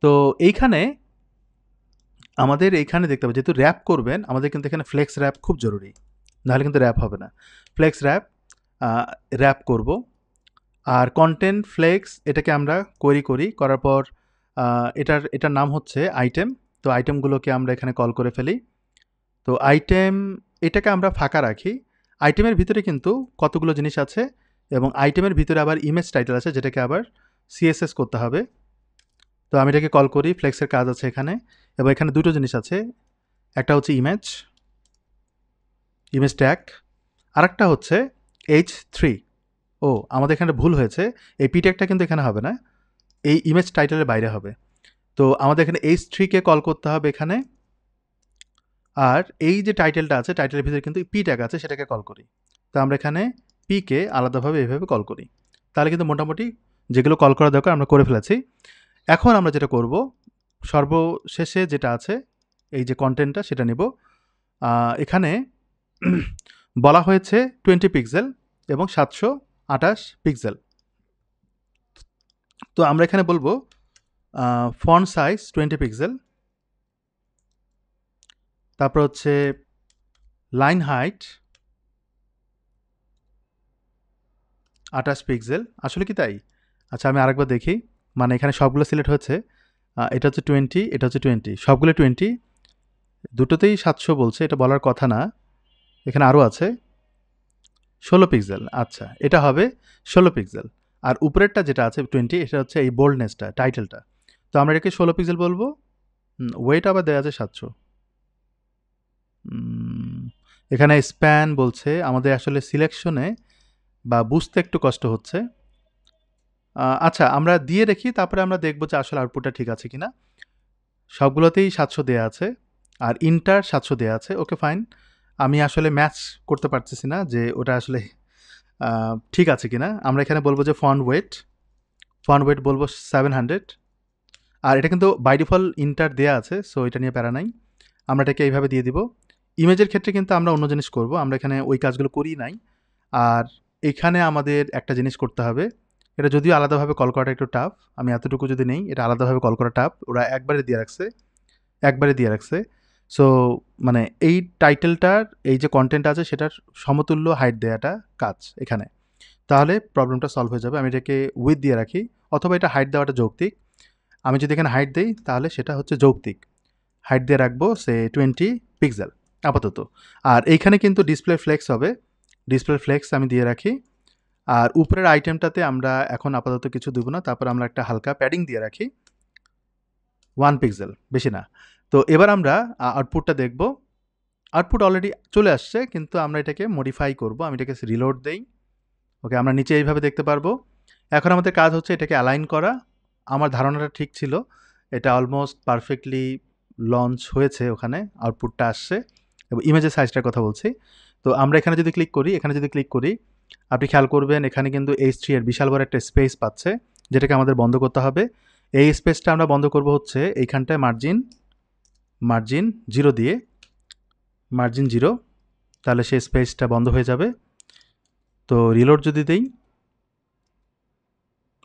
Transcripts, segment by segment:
তো এইখানে আমাদের এইখানে দেখতে হবে যেহেতু র্যাপ করবেন আমাদের কিন্তু এখানে ফ্লেক্স র্যাপ খুব জরুরি, নাহলে কিন্তু র্যাপ হবে না। ফ্লেক্স র্যাপ র্যাপ করব। আর কন্টেন্ট ফ্লেক্স এটাকে আমরা কোয়েরি করি, করার পর এটার নাম হচ্ছে আইটেম। তো আইটেমগুলোকে আমরা এখানে কল করে ফেলি। তো আইটেম এটাকে আমরা ফাঁকা রাখি। আইটেমের ভিতরে কিন্তু কতগুলো জিনিস আছে এবং আইটেমের ভিতরে আবার ইমেজ টাইটেল আছে যেটাকে আবার সিএসএস করতে হবে। তো আমি এটাকে কল করি, ফ্লেক্সের কাজ আছে এখানে, এবং এখানে দুটো জিনিস আছে, একটা হচ্ছে ইমেজ ট্যাগ, আর একটা হচ্ছে H3। ও আমাদের এখানে ভুল হয়েছে, এই পি ট্যাগটা কিন্তু এখানে হবে না, এই ইমেজ টাইটেলের বাইরে হবে। তো আমাদের এখানে H3কে কল করতে হবে এখানে, আর এই যে টাইটেলটা আছে টাইটেলের ভিতরে কিন্তু পি ট্যাগ আছে সেটাকে কল করি। তো আমরা এখানে পিকে আলাদাভাবে এইভাবে কল করি, তাহলে কিন্তু মোটামুটি যেগুলো কল করা দরকার আমরা করে ফেলেছি। এখন আমরা যেটা করব, সর্বশেষে যেটা আছে এই যে কন্টেন্টটা সেটা নেব। এখানে বলা হয়েছে 20 পিক্সেল এবং 728 পিক্সেল। তো আমরা এখানে বলবো ফন্ট সাইজ 20 পিক্সেল, তারপর হচ্ছে লাইন হাইট 28 পিক্সেল। আসলে কি তাই? আচ্ছা আমি আরেকবার দেখি, মানে এখানে সবগুলো সিলেক্ট হয়েছে, এটা হচ্ছে 20, এটা হচ্ছে 20, সবগুলো 20, দুটোতেই 700 বলছে, এটা বলার কথা না, এখানে আরও আছে 16 পিক্সেল। আচ্ছা এটা হবে 16 পিক্সেল। আর উপরেরটা যেটা আছে 20, এটা হচ্ছে এই বোল্ডনেসটা, টাইটেলটা। তো আমরা এটাকে 16 পিক্সেল বলবো। ওয়েট আবার দেওয়া আছে 700। এখানে স্প্যান বলছে, আমাদের আসলে সিলেকশনে বা বুঝতে একটু কষ্ট হচ্ছে। আচ্ছা আমরা দিয়ে রেখি, তারপরে আমরা দেখবো যে আসলে আউটপুটটা ঠিক আছে কিনা। সবগুলোতেই 700 দেওয়া আছে, আর ইন্টার 700 দেওয়া আছে, ওকে ফাইন। আমি আসলে ম্যাচ করতে পারতেছি না যে ওটা আসলে ঠিক আছে কিনা। আমরা এখানে বলবো যে ফন্ট ওয়েট বলবো 700। আর এটা কিন্তু বাই ডিফল্ট ইন্টার দেওয়া আছে, সো এটা নিয়ে প্যারা নাই, আমরা এটাকে এইভাবে দিয়ে দিব। ইমেজের ক্ষেত্রে কিন্তু আমরা অন্য জিনিস করব, আমরা এখানে ওই কাজগুলো করি নাই। আর এখানে আমাদের একটা জিনিস করতে হবে, এটা যদিও আলাদাভাবে কল করাটা একটু টাফ, আমি এতটুকু যদি নেই, এটা আলাদাভাবে কল করা টাফ, ওরা একবারে দিয়ে রাখছে। সো মানে এই টাইটেলটার এই যে কন্টেন্ট আছে সেটার সমতুল্য হাইট দেওয়াটা কাজ এখানে, তাহলে প্রবলেমটা সলভ হয়ে যাবে। আমি এটাকে উইথ দিয়ে রাখি, অথবা এটা হাইট দেওয়াটা যৌক্তিক। আমি যদি এখানে হাইট দিই তাহলে সেটা হচ্ছে যৌক্তিক, হাইট দিয়ে রাখবো সে 20 পিক্সেল আপাতত। আর এইখানে কিন্তু ডিসপ্লে ফ্লেক্স হবে, ডিসপ্লে ফ্লেক্স আমি দিয়ে রাখি। আর উপরের আইটেমটাতে আমরা এখন আপাতত কিছু দেবো না, তারপর আমরা একটা হালকা প্যাডিং দিয়ে রাখি 1 পিক্সেল, বেশি না। তো এবার আমরা আউটপুটটা দেখব। আউটপুট অলরেডি চলে আসছে, কিন্তু আমরা এটাকে মডিফাই করব। আমি এটাকে রিলোড দেই, ওকে আমরা নিচে এইভাবে দেখতে পারবো। এখন আমাদের কাজ হচ্ছে এটাকে অ্যালাইন করা। আমার ধারণাটা ঠিক ছিল, এটা অলমোস্ট পারফেক্টলি লঞ্চ হয়েছে, ওখানে আউটপুটটা আসছে, এবং ইমেজের সাইজটার কথা বলছি। তো আমরা এখানে যদি ক্লিক করি, আপনি খেয়াল করবেন এখানে কিন্তু H3 এর বিশাল বড় একটা স্পেস পাচ্ছে, যেটাকে আমাদের বন্ধ করতে হবে। এই স্পেসটা আমরা বন্ধ করব হচ্ছে এইখানটায় মার্জিন 0 দিয়ে, মার্জিন 0, তাহলে সেই স্পেসটা বন্ধ হয়ে যাবে। তো রিলোড যদি দেই,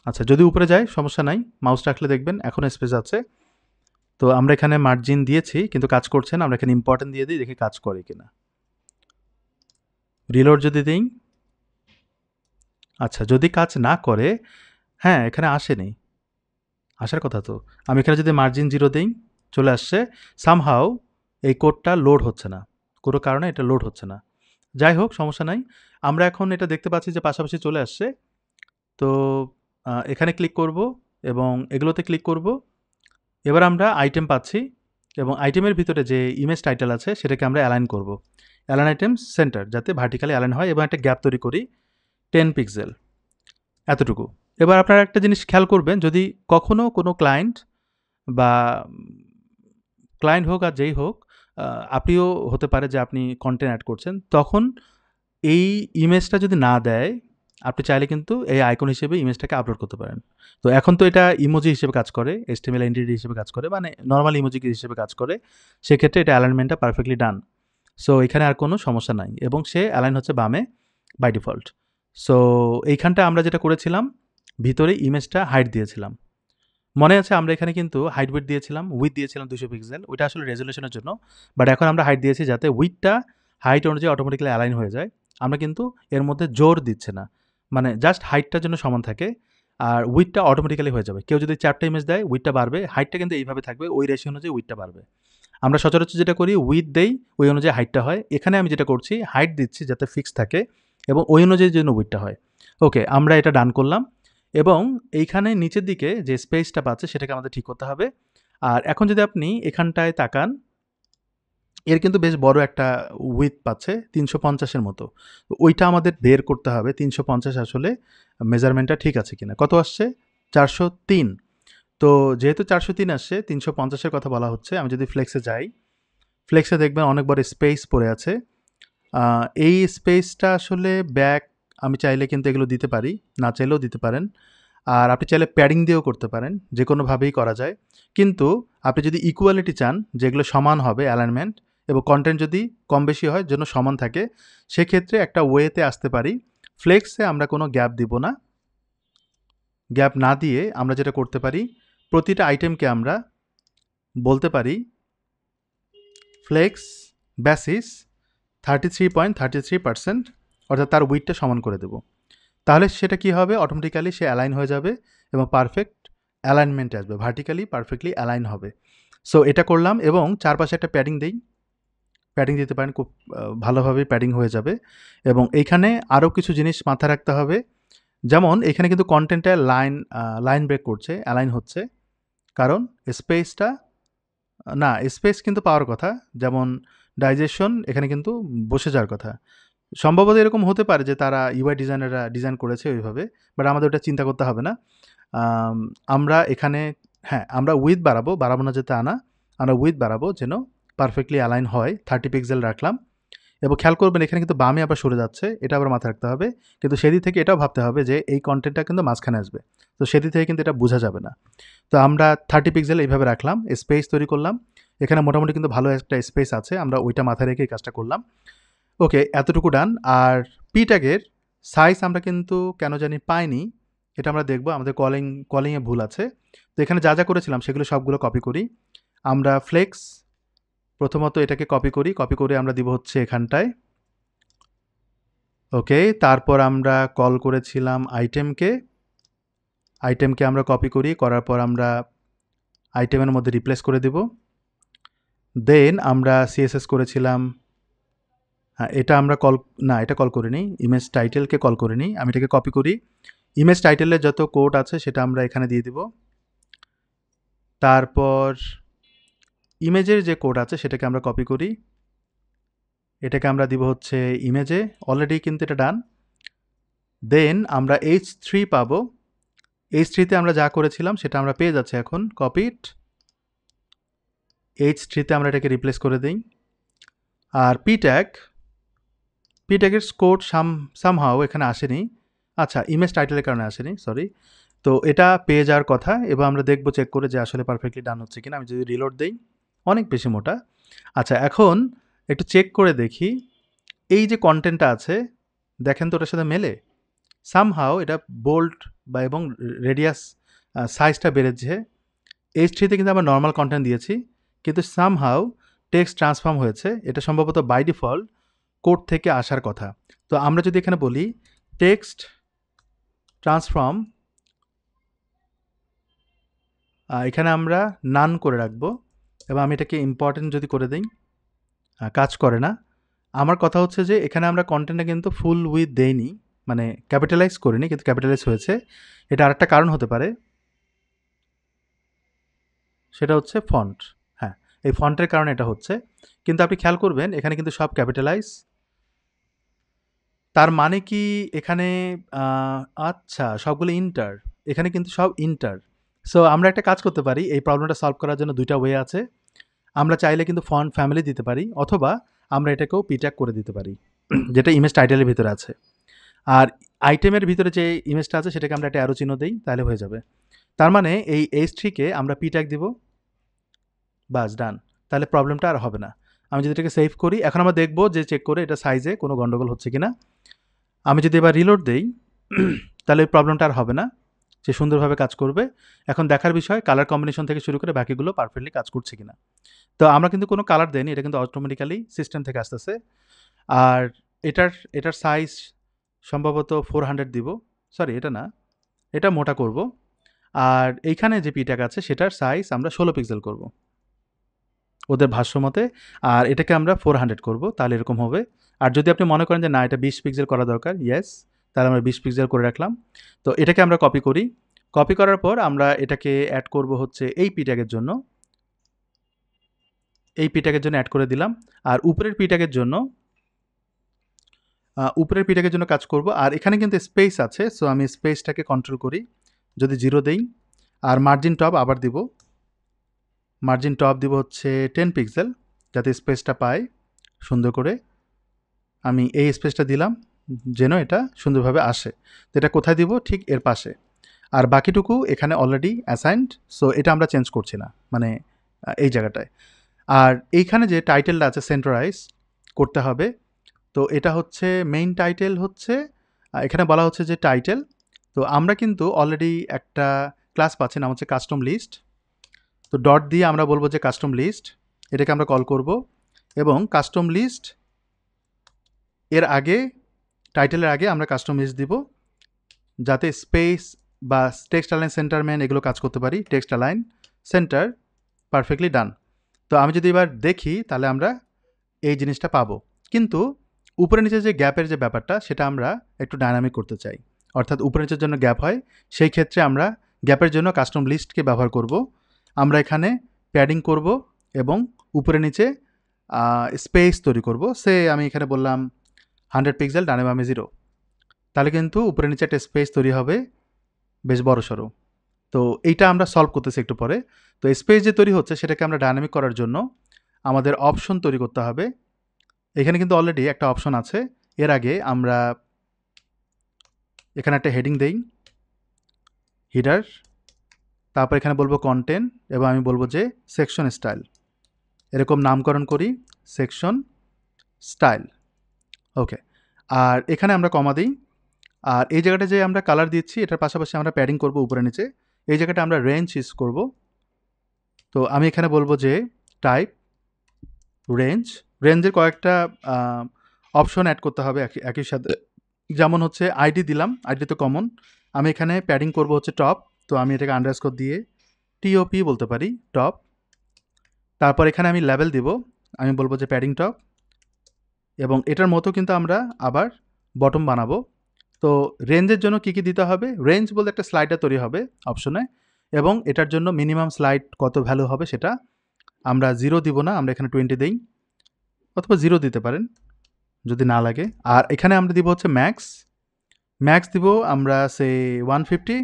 আচ্ছা যদি উপরে যায় সমস্যা নাই, মাউস রাখলে দেখবেন এখনও স্পেস আছে। তো আমরা এখানে মার্জিন দিয়েছি কিন্তু কাজ করছে না, আমরা এখানে ইম্পর্টেন্ট দিয়ে দিই, দেখি কাজ করে কিনা। রিলোড যদি দিই, আচ্ছা যদি কাজ না করে, হ্যাঁ এখানে আসেনি, আসার কথা তো। আমি এখানে যদি মার্জিন 0 দিই, চলে আসছে। সামহাও এই কোডটা লোড হচ্ছে না, কোনো কারণে এটা লোড হচ্ছে না। যাই হোক সমস্যা নাই, আমরা এখন এটা দেখতে পাচ্ছি যে পাশাপাশি চলে আসছে। তো এখানে ক্লিক করব এবং এগুলোতে ক্লিক করব। এবার আমরা আইটেম পাচ্ছি, এবং আইটেমের ভিতরে যে ইমেজ টাইটেল আছে সেটাকে আমরা অ্যালাইন করব। অ্যালাইন আইটেম সেন্টার, যাতে ভার্টিক্যালি অ্যালাইন হয়, এবং একটা গ্যাপ তৈরি করি 10 পিক্সেল, এতটুকু। এবার আপনারা একটা জিনিস খেয়াল করবেন, যদি কখনো কোনো ক্লায়েন্ট বা ক্লায়েন্ট হোক আর যেই হোক, আপনিও হতে পারে যে আপনি কন্টেন্ট অ্যাড করছেন, তখন এই ইমেজটা যদি না দেয়, আপনি চাইলে কিন্তু এই আইকন হিসেবে ইমেজটাকে আপলোড করতে পারেন। তো এখন তো এটা ইমোজি হিসেবে কাজ করে, HTML এন্টিটি হিসেবে কাজ করে, মানে নর্মাল ইমোজি হিসেবে কাজ করে, সেক্ষেত্রে এটা অ্যালাইনমেন্টটা পারফেক্টলি ডান। সো এখানে আর কোনো সমস্যা নাই, এবং সে অ্যালাইন হচ্ছে বামে বাই ডিফল্ট। সো এইখানটা আমরা যেটা করেছিলাম, ভিতরে ইমেজটা হাইট দিয়েছিলাম, মনে আছে আমরা এখানে কিন্তু হাইট উইডথ দিয়েছিলাম, উইথ দিয়েছিলাম 200 পিক্সেল, ওইটা আসলে রেজলিউশনের জন্য। বাট এখন আমরা হাইট দিয়েছি যাতে উইথটা হাইট অনুযায়ী অটোমেটিক্যালি অ্যালাইন হয়ে যায়। আমরা কিন্তু এর মধ্যে জোর দিচ্ছে না, মানে জাস্ট হাইটটার জন্য সমান থাকে, আর উইথটা অটোমেটিক্যালি হয়ে যাবে। কেউ যদি 4টা ইমেজ দেয় উইথটা বাড়বে, হাইটটা কিন্তু এইভাবে থাকবে, ওই রেশিও অনুযায়ী উইথটা বাড়বে। আমরা সচরাচর যেটা করি উইথ দেই, ওই অনুযায়ী হাইটটা হয়। এখানে আমি যেটা করছি হাইট দিচ্ছি যাতে ফিক্স থাকে এবং ওই অনুযায়ী যেন উইথটা হয়। ওকে, আমরা এটা ডান করলাম এবং এইখানে নিচের দিকে যে স্পেসটা পাচ্ছে সেটাকে আমাদের ঠিক করতে হবে। আর এখন যদি আপনি এখানটায় তাকান, এর কিন্তু বেশ বড় একটা উইথ পাচ্ছে 350-এর মতো। তো ওইটা আমাদের বের করতে হবে 350 আসলে মেজারমেন্টটা ঠিক আছে কিনা। কত আসছে? 403। তো যেহেতু 403 আসছে, 350-এর কথা বলা হচ্ছে। আমি যদি ফ্লেক্সে যাই, ফ্লেক্সে দেখবেন অনেক বড় স্পেস পড়ে আছে। এই স্পেসটা আসলে ব্যাক আমি চাইলে কিন্তু এগুলো দিতে পারি, না চাইলেও দিতে পারেন। আর আপনি চাইলে প্যাডিং দিয়েও করতে পারেন, যে কোনোভাবেই করা যায়। কিন্তু আপনি যদি ইকুয়ালিটি চান, যেগুলো সমান হবে অ্যালাইনমেন্ট এবং কন্টেন্ট যদি কম বেশি হয় যেন সমান থাকে, সেক্ষেত্রে একটা ওয়েতে আসতে পারি। ফ্লেক্সে আমরা কোনো গ্যাপ দিব না। গ্যাপ না দিয়ে আমরা যেটা করতে পারি, প্রতিটা আইটেমকে আমরা বলতে পারি ফ্লেক্স বেসিস 33.33%, অর্থাৎ তার উইথটা সমান করে দেব। তাহলে সেটা কি হবে, অটোমেটিক্যালি সে অ্যালাইন হয়ে যাবে এবং পারফেক্ট অ্যালাইনমেন্টে আসবে, ভার্টিক্যালি পারফেক্টলি অ্যালাইন হবে। সো এটা করলাম এবং চারপাশে একটা প্যাডিং দেই। প্যাডিং দিতে পারেন, খুব ভালোভাবেই প্যাডিং হয়ে যাবে। এবং এইখানে আরও কিছু জিনিস মাথায় রাখতে হবে, যেমন এখানে কিন্তু কন্টেন্টটা লাইন ব্রেক করছে, অ্যালাইন হচ্ছে, কারণ স্পেসটা না, স্পেস কিন্তু পাওয়ার কথা, যেমন ডাইজেশন এখানে কিন্তু বসে যাওয়ার কথা। সম্ভবত এরকম হতে পারে যে তারা ইউআই ডিজাইনাররা ডিজাইন করেছে ওইভাবে, বাট আমাদের ওটা চিন্তা করতে হবে না। আম, আমরা এখানে হ্যাঁ আমরা উইথ বাড়াবো না যেতে আনা, আমরা উইথ বাড়াবো যেন পারফেক্টলি অ্যালাইন হয়। 30 পিক্সেল রাখলাম এবং খেয়াল করবেন এখানে কিন্তু বামে আবার সরে যাচ্ছে, এটা আবার মাথায় রাখতে হবে। কিন্তু সেদিক থেকে এটাও ভাবতে হবে যে এই কন্টেন্টটা কিন্তু মাঝখানে আসবে, তো সেদিক থেকে কিন্তু এটা বোঝা যাবে না। তো আমরা 30 পিক্সেল এইভাবে রাখলাম, স্পেস তৈরি করলাম। এখানে মোটামুটি কিন্তু ভালো একটা স্পেস আছে, আমরা ওইটা মাথায় রেখে এই কাজটা করলাম। ওকে, এতটুকু ডান। আর পি ট্যাগের সাইজ আমরা কিন্তু কেন জানি পাইনি, এটা আমরা দেখব। আমাদের কলিংয়ে ভুল আছে। তো এখানে যা যা করেছিলাম সেগুলো সবগুলো কপি করি। আমরা ফ্লেক্স প্রথমত এটাকে কপি করে আমরা দিব হচ্ছে এখানটায়। ওকে, তারপর আমরা কল করেছিলাম আইটেমকে আমরা কপি করার পর আমরা আইটেমের মধ্যে রিপ্লেস করে দেব। দেন আমরা সিএসএস করেছিলাম, হ্যাঁ এটা আমরা এটা কল করিনি, ইমেজ টাইটেলকে কল করিনি। আমি এটাকে কপি করি, ইমেজ টাইটেলের যত কোড আছে সেটা আমরা এখানে দিয়ে দিব। তারপর ইমেজের যে কোড আছে সেটাকে আমরা কপি করি, এটাকে আমরা দিব হচ্ছে ইমেজে, অলরেডি কিন্তু এটা ডান। দেন আমরা H3 পাবো, H3-তে আমরা যা করেছিলাম সেটা আমরা পেয়ে যাচ্ছি এখন, কপিড। H3-তে আমরা এটাকে রিপ্লেস করে দিই। আর পি ট্যাগের কোড সামহাও এখানে আসেনি, আচ্ছা ইমেজ টাইটেলের কারণে আসেনি, সরি। তো এটা পেয়ে যাওয়ার কথা এবং আমরা দেখবো চেক করে যে আসলে পারফেক্টলি ডান হচ্ছে কিনা। আমি যদি রিলোড দেই, অনেক বেশি মোটা। আচ্ছা এখন একটু চেক করে দেখি, এই যে কন্টেন্টটা আছে দেখেন তো ওটার সাথে মেলে। সামহাও এটা বোল্ড বা এবং রেডিয়াস সাইজটা বেড়েছে। H3-তে কিন্তু আমরা নর্মাল কন্টেন্ট দিয়েছি, কিন্তু সামহাও টেক্সট ট্রান্সফর্ম হয়েছে। এটা সম্ভবত বাই ডিফল্ট কোড থেকে আসার কথা। তো আমরা যদি এখানে বলি টেক্সট ট্রান্সফর্ম, এখানে আমরা নান করে রাখবো এবং আমি এটাকে ইম্পর্টেন্ট যদি করে দিই, কাজ করে না। আমার কথা হচ্ছে যে এখানে আমরা কন্টেন্টটা কিন্তু ফুল উইথ দেইনি, মানে ক্যাপিটালাইজ করিনি, কিন্তু ক্যাপিটালাইজ হয়েছে। এটা আরেকটা কারণ হতে পারে, সেটা হচ্ছে ফন্ট। হ্যাঁ, এই ফন্টের কারণে এটা হচ্ছে। কিন্তু আপনি খেয়াল করবেন এখানে কিন্তু সব ক্যাপিটালাইজ। তার মানে কি এখানে আচ্ছা সবগুলো ইন্টার, এখানে কিন্তু সব ইন্টার। সো আমরা একটা কাজ করতে পারি, এই প্রবলেমটা সলভ করার জন্য দুইটা ওয়ে আছে। আমরা চাইলে কিন্তু ফন্ট ফ্যামিলি দিতে পারি, অথবা আমরা এটাকেও পিট্যাগ করে দিতে পারি যেটা ইমেজ টাইটেলের ভিতরে আছে। আর আইটেমের ভিতরে যে ইমেজটা আছে সেটাকে আমরা একটা অ্যারো চিহ্ন দিই, তাহলে হয়ে যাবে। তার মানে এই H3-কে আমরা পিট্যাগ দিব, বাস ডান। তাহলে প্রবলেমটা আর হবে না। আমি যদি এটাকে সেভ করি, এখন আমরা দেখব যে চেক করে এটা সাইজে কোনো গন্ডগোল হচ্ছে কিনা। আমি যদি এবার রিলোড দেই তাহলে এই প্রবলেমটা আর হবে না। সে সুন্দরভাবে কাজ করবে। এখন দেখার বিষয় কালার কম্বিনেশন থেকে শুরু করে বাকিগুলো পারফেক্টলি কাজ করছে কিনা। তো আমরা কিন্তু কোনো কালার দেইনি, এটা কিন্তু অটোমেটিক্যালি সিস্টেম থেকে আসতেছে। আর এটার এটার সাইজ সম্ভবত 400 দিব। সরি, এটা না, এটা মোটা করব। আর এইখানে যে পিট্যাগ আছে সেটার সাইজ আমরা 16 পিক্সেল করব ওদের ভাষ্যমতে। আর এটাকে আমরা 400 করব, তাহলে এরকম হবে। আর যদি আপনি মনে করেন যে না, এটা 20 পিক্সেল করা দরকার, ইয়েস, তাহলে আমরা 20 পিক্সেল করে রাখলাম। তো এটাকে আমরা কপি করি। কপি করার পর আমরা এটাকে অ্যাড করব হচ্ছে এই পিট্যাগের জন্য। এই পিট্যাগের জন্য অ্যাড করে দিলাম। আর উপরের পিট্যাগের জন্য কাজ করব। আর এখানে কিন্তু স্পেস আছে, সো আমি স্পেসটাকে কন্ট্রোল করি, যদি 0 দেই। আর মার্জিন টপ আবার দিব, মার্জিন টপ দিব হচ্ছে 10 পিক্সেল, যাতে স্পেসটা পায় সুন্দর করে। আমি এই স্পেসটা দিলাম যেন এটা সুন্দরভাবে আসে। তো এটা কোথায় দিব? ঠিক এর পাশে। আর বাকিটুকু এখানে অলরেডি অ্যাসাইনড, সো এটা আমরা চেঞ্জ করছি না, মানে এই জায়গাটায়। আর এইখানে যে টাইটেলটা আছে সেন্টারাইজ করতে হবে। তো এটা হচ্ছে মেইন টাইটেল হচ্ছে, এখানে বলা হচ্ছে যে টাইটেল। তো আমরা কিন্তু অলরেডি একটা ক্লাস পাচ্ছি, নাম হচ্ছে কাস্টম লিস্ট। তো ডট দিয়ে আমরা বলবো যে কাস্টম লিস্ট, এটাকে আমরা কল করব। এবং কাস্টম লিস্ট এর আগে, টাইটেলের আগে আমরা কাস্টম লিস্ট দিব, যাতে স্পেস বা টেক্সট অ্যালাইন সেন্টার মেন এগুলো কাজ করতে পারি। টেক্সট অ্যালাইন সেন্টার পারফেক্টলি ডান। তো আমি যদি এবার দেখি তাহলে আমরা এই জিনিসটা পাবো। কিন্তু উপরে নিচে যে গ্যাপের যে ব্যাপারটা, সেটা আমরা একটু ডায়নামিক করতে চাই। অর্থাৎ উপরে নিচের জন্য গ্যাপ হয়, সেই ক্ষেত্রে আমরা গ্যাপের জন্য কাস্টম লিস্টকে ব্যবহার করব। আমরা এখানে প্যাডিং করব এবং উপরে নিচে স্পেস তৈরি করব। সে আমি এখানে বললাম 100 পিক্সেল, ডানে বামে 0। তাহলে কিন্তু উপরে নিচে একটা স্পেস তৈরি হবে বেশ বড় সড়ো। তো এইটা আমরা সলভ করতেছি একটু পরে। তো স্পেস যে তৈরি হচ্ছে সেটাকে আমরা ডায়নামিক করার জন্য আমাদের অপশন তৈরি করতে হবে। এখানে কিন্তু অলরেডি একটা অপশন আছে। এর আগে আমরা এখানে একটা হেডিং দেই, হিডার। তারপর এখানে বলবো কন্টেন্ট, এবং আমি বলবো যে সেকশন স্টাইল। এরকম নামকরণ করি, সেকশন স্টাইল। ওকে। আর এখানে আমরা কমা দিই। আর এই জায়গাটা যে আমরা কালার দিচ্ছি, এটার পাশাপাশি আমরা প্যাডিং করব উপরে নিচে। এই জায়গাটা আমরা রেঞ্জ ইউজ করব। তো আমি এখানে বলবো যে টাইপ রেঞ্জ। রেঞ্জের কয়েকটা অপশন অ্যাড করতে হবে একই সাথে। যেমন হচ্ছে আইডি দিলাম, আইডি তো কমন। আমি এখানে প্যাডিং করব হচ্ছে টপ। তো আমি এটাকে আন্ডারস্কোর দিয়ে টিওপি বলতে পারি, টপ। তারপর এখানে আমি লেভেল দিব, আমি বলবো যে প্যাডিং টপ। এবং এটার মতো কিন্তু আমরা আবার বটম বানাবো। তো রেঞ্জের জন্য কী কী দিতে হবে? রেঞ্জ বলতে একটা স্লাইডার তৈরি হবে অপশনে, এবং এটার জন্য মিনিমাম স্লাইড কত ভ্যালু হবে সেটা আমরা 0 দিব না, আমরা এখানে 20 দেই, অথবা 0 দিতে পারেন যদি না লাগে। আর এখানে আমরা দিব হচ্ছে ম্যাক্স। ম্যাক্স দিব আমরা সে 150,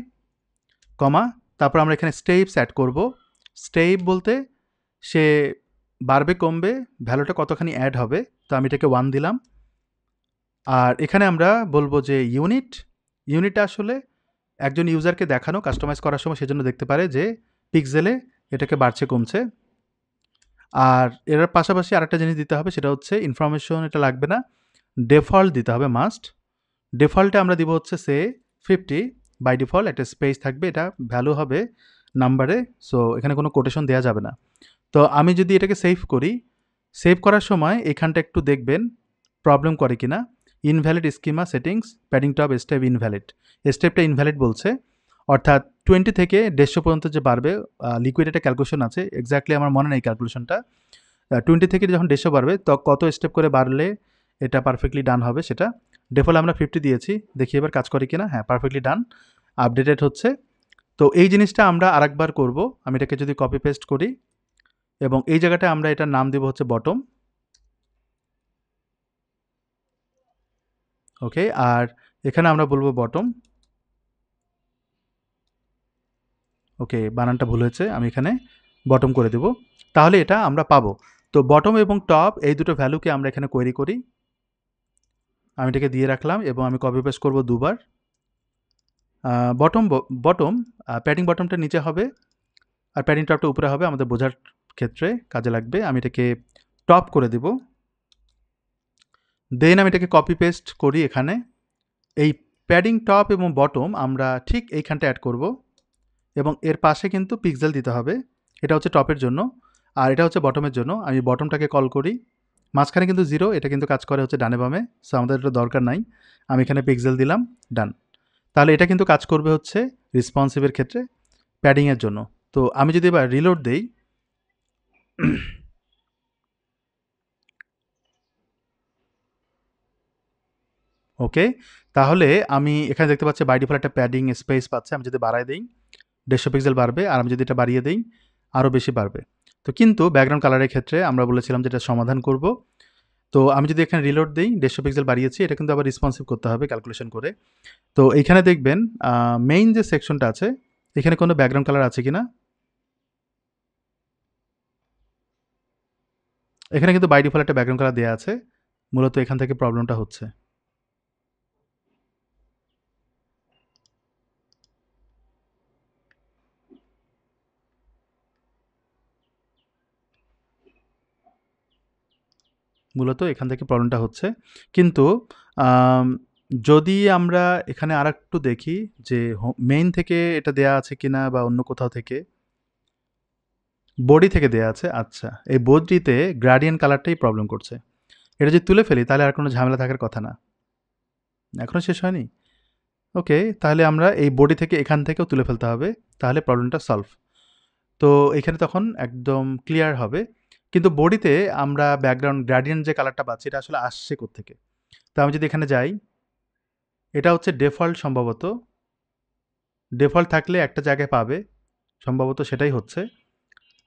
কমা। তারপর আমরা এখানে স্টেপস অ্যাড করব। স্টেপ বলতে সে বাড়বে কমবে, ভ্যালুটা কতখানি অ্যাড হবে। তো আমি এটাকে 1 দিলাম। আর এখানে আমরা বলবো যে ইউনিট। ইউনিটটা আসলে একজন ইউজারকে দেখানো, কাস্টমাইজ করার সময় সেজন্য দেখতে পারে যে পিক্সেলে এটাকে বাড়ছে কমছে। আর এর পাশাপাশি আরেকটা জিনিস দিতে হবে, সেটা হচ্ছে ইনফরমেশন, এটা লাগবে না, ডিফল্ট দিতে হবে মাস্ট। ডিফল্টে আমরা দিব হচ্ছে সে 50, বাই ডিফল্ট একটা স্পেস থাকবে, এটা ভ্যালু হবে নাম্বারে, সো এখানে কোনো কোটেশন দেওয়া যাবে না। তো আমি যদি এটাকে সেভ করি, সেভ করার সময় এখানটা একটু দেখবেন প্রবলেম করে কিনা। Invalid schema settings, padding top step invalid. স্টেপটা ইনভ্যালিড বলছে, অর্থাৎ 20 থেকে 150 পর্যন্ত যে বাড়বে, লিকুইড একটা ক্যালকুলেশন আছে, এক্স্যাক্টলি আমার মনে নেই ক্যালকুলেশনটা। 20 থেকে যখন 150 বাড়বে তো কত স্টেপ করে বাড়লে এটা পারফেক্টলি ডান হবে সেটা। ডিফল্ট আমরা 50 দিয়েছি, দেখি এবার কাজ করে কিনা। হ্যাঁ, পারফেক্টলি ডান, আপডেটেড হচ্ছে। তো এই জিনিসটা আমরা আরেকবার করব। আমি এটাকে যদি কপি পেস্ট করি, এবং এই জায়গাটায় আমরা এটার নাম দেব হচ্ছে বটম। ওকে। আর এখানে আমরা বলবো বটম। ওকে, বানানটা ভুল হয়েছে, আমি এখানে বটম করে দেব। তাহলে এটা আমরা পাবো। তো বটম এবং টপ এই দুটো ভ্যালুকে আমরা এখানে কোয়েরি করি। আমি এটাকে দিয়ে রাখলাম এবং আমি কপি পেস্ট করব দুবার। বটম বটম প্যাডিং বটমটা নিচে হবে আর প্যাডিং টপটা উপরে হবে, আমাদের বোঝার ক্ষেত্রে কাজে লাগবে। আমি এটাকে টপ করে দেব। দেন আমি এটাকে কপি পেস্ট করি এখানে। এই প্যাডিং টপ এবং বটম আমরা ঠিক এইখানটা অ্যাড করব এবং এর পাশে কিন্তু পিক্সেল দিতে হবে। এটা হচ্ছে টপের জন্য আর এটা হচ্ছে বটমের জন্য। আমি বটমটাকে কল করি, মাঝখানে কিন্তু 0, এটা কিন্তু কাজ করে হচ্ছে ডানে বামে, সো আমাদের এটা দরকার নাই। আমি এখানে পিক্সেল দিলাম, ডান। তাহলে এটা কিন্তু কাজ করবে হচ্ছে রেসপন্সিভের ক্ষেত্রে প্যাডিংয়ের জন্য। তো আমি যদি এবার রিলোড দেই, ওকে, তাহলে আমি এখানে দেখতে পাচ্ছি বাই ডিফল্ট একটা প্যাডিং স্পেস পাচ্ছে। আমি যদি বাড়ায় দিই 150 পিক্সেল বাড়বে, আর আমি যদি এটা বাড়িয়ে দিই আরও বেশি বাড়বে। তো কিন্তু ব্যাকগ্রাউন্ড কালারের ক্ষেত্রে আমরা বলেছিলাম যে এটা সমাধান করব। তো আমি যদি এখানে রিলোড দিই, 150 পিক্সেল বাড়িয়েছি, এটা কিন্তু আবার রেসপন্সিভ করতে হবে ক্যালকুলেশন করে। তো এইখানে দেখবেন মেইন যে সেকশনটা আছে এখানে কোনো ব্যাকগ্রাউন্ড কালার আছে কিনা। এখানে কিন্তু বাই ডিফল্ট একটা ব্যাকগ্রাউন্ড কালার দেওয়া আছে, মূলত এখান থেকে প্রবলেমটা হচ্ছে। মূলত এখান থেকে প্রবলেমটা হচ্ছে। কিন্তু যদি আমরা এখানে আর একটু দেখি যে মেইন থেকে এটা দেয়া আছে কিনা বা অন্য কোথাও থেকে, বডি থেকে দেয়া আছে। আচ্ছা, এই বডিতে গ্রাডিয়েন্ট কালারটাই প্রবলেম করছে। এটা যদি তুলে ফেলি তাহলে আর কোনো ঝামেলা থাকার কথা না। এখনও শেষ হয়নি? ওকে, তাহলে আমরা এই বডি থেকে এখান থেকেও তুলে ফেলতে হবে, তাহলে প্রবলেমটা সলভ। তো এখানে তখন একদম ক্লিয়ার হবে। কিন্তু বডিতে আমরা ব্যাকগ্রাউন্ড গ্রাডিয়েন্ট যে কালারটা পাচ্ছি এটা আসলে আসছে কোত্থেকে? তো আমি যদি এখানে যাই, এটা হচ্ছে ডিফল্ট, সম্ভবত ডিফল্ট থাকলে একটা জায়গায় পাবে, সম্ভবত সেটাই হচ্ছে।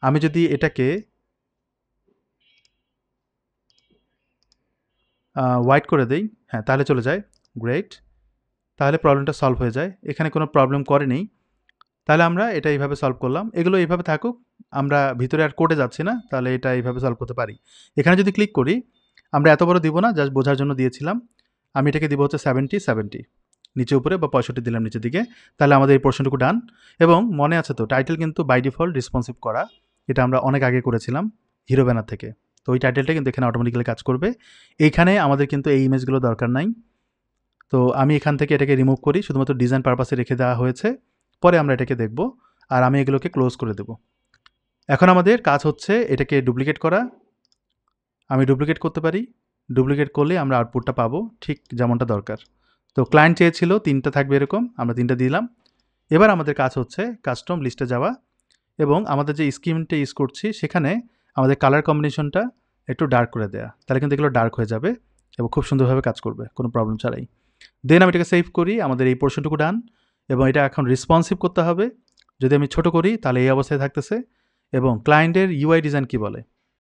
আমি যদি এটাকে হোয়াইট করে দেই, হ্যাঁ তাহলে চলে যায়। গ্রেট, তাহলে প্রবলেমটা সলভ হয়ে যায়। এখানে কোনো প্রবলেম করেনি। তাহলে আমরা এটা এইভাবে সলভ করলাম। এগুলো এইভাবে থাকুক, আমরা ভিতরে আর কোডে যাচ্ছি না, তাহলে এটা এইভাবে সলভ করতে পারি। এখানে যদি ক্লিক করি, আমরা এত বড় দিব না, জাস্ট বোঝার জন্য দিয়েছিলাম। আমি এটাকে দিব হচ্ছে 70 নিচে উপরে, বা 65 দিলাম নিচের দিকে। তাহলে আমাদের এই পোর্শনটুকু ডান। এবং মনে আছে তো, টাইটেল কিন্তু বাই ডিফল্ট রেসপন্সিভ করা, এটা আমরা অনেক আগে করেছিলাম হিরো ব্যানার থেকে। তো ওই টাইটেলটা কিন্তু এখানে অটোমেটিক্যালি কাজ করবে। এইখানে আমাদের কিন্তু এই ইমেজগুলো দরকার নাই। তো আমি এখান থেকে এটাকে রিমুভ করি, শুধুমাত্র ডিজাইন পারপাসে রেখে দেওয়া হয়েছে। পরে আমরা এটাকে দেখব, আর আমি এগুলোকে ক্লোজ করে দেব। এখন আমাদের কাজ হচ্ছে এটাকে ডুপ্লিকেট করা। আমি ডুপ্লিকেট করতে পারি, ডুপ্লিকেট করলে আমরা আউটপুটটা পাবো ঠিক যেমনটা দরকার। তো ক্লায়েন্ট চেয়েছিল 3টা থাকবে এরকম, আমরা 3টা দিলাম। এবার আমাদের কাজ হচ্ছে কাস্টম লিস্টে যাওয়া এবং আমাদের যে স্কিমটা ইউজ করছি সেখানে আমাদের কালার কম্বিনেশনটা একটু ডার্ক করে দেয়া, তাহলে কিন্তু এগুলো ডার্ক হয়ে যাবে এবং খুব সুন্দরভাবে কাজ করবে কোনো প্রবলেম ছাড়াই। দেন আমি এটাকে সেভ করি, আমাদের এই পোর্শনটুকু ডান। এবং এটা এখন রেসপন্সিভ করতে হবে। যদি আমি ছোট করি তাহলে এই অবস্থায় থাকতেছে। এবং ক্লায়েন্টের ইউআই ডিজাইন কি বলে,